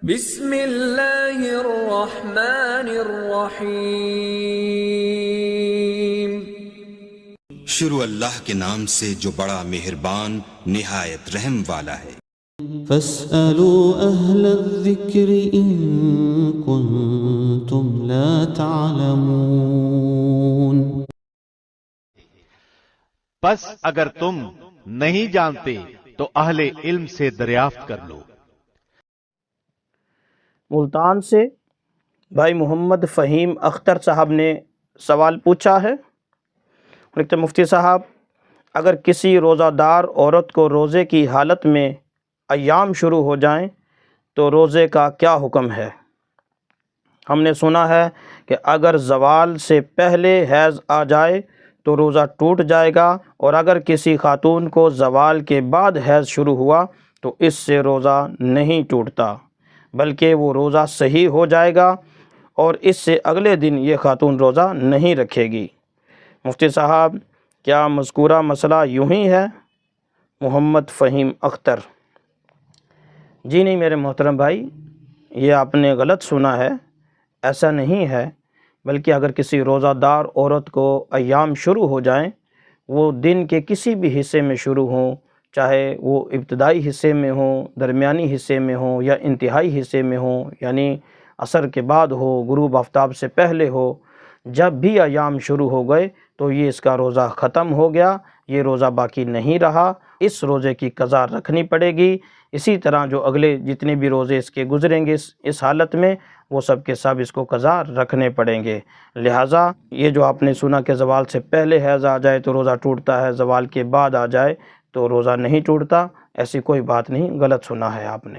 بسم اللہ الرحمن الرحیم۔ شروع اللہ کے نام سے جو بڑا مہربان نہایت رحم والا ہے۔ فاسألوا اہل الذکر ان کنتم لا تعلمون۔ پس اگر تم نہیں جانتے تو اہل علم سے دریافت کر لو۔ ملتان سے بھائی محمد فہیم اختر صاحب نے سوال پوچھا ہے۔ لکھتے مفتی صاحب، اگر کسی روزہ دار عورت کو روزے کی حالت میں ایام شروع ہو جائیں تو روزے کا کیا حکم ہے؟ ہم نے سنا ہے کہ اگر زوال سے پہلے حیض آ جائے تو روزہ ٹوٹ جائے گا، اور اگر کسی خاتون کو زوال کے بعد حیض شروع ہوا تو اس سے روزہ نہیں ٹوٹتا بلکہ وہ روزہ صحیح ہو جائے گا، اور اس سے اگلے دن یہ خاتون روزہ نہیں رکھے گی۔ مفتی صاحب، کیا مذکورہ مسئلہ یوں ہی ہے؟ محمد فہیم اختر: جی نہیں میرے محترم بھائی، یہ آپ نے غلط سنا ہے، ایسا نہیں ہے۔ بلکہ اگر کسی روزہ دار عورت کو ایام شروع ہو جائیں، وہ دن کے کسی بھی حصے میں شروع ہوں، چاہے وہ ابتدائی حصے میں ہوں، درمیانی حصے میں ہوں یا انتہائی حصے میں ہوں، یعنی عصر کے بعد ہو، غروب آفتاب سے پہلے ہو، جب بھی ایام شروع ہو گئے تو یہ اس کا روزہ ختم ہو گیا، یہ روزہ باقی نہیں رہا، اس روزے کی قضا رکھنی پڑے گی۔ اسی طرح جو اگلے جتنے بھی روزے اس کے گزریں گے اس حالت میں، وہ سب کے سب اس کو قضا رکھنے پڑیں گے۔ لہٰذا یہ جو آپ نے سنا کہ زوال سے پہلے حیض آ جائے تو روزہ ٹوٹتا ہے، زوال کے بعد آ جائے تو روزہ نہیں ٹوٹتا، ایسی کوئی بات نہیں، غلط سنا ہے آپ نے۔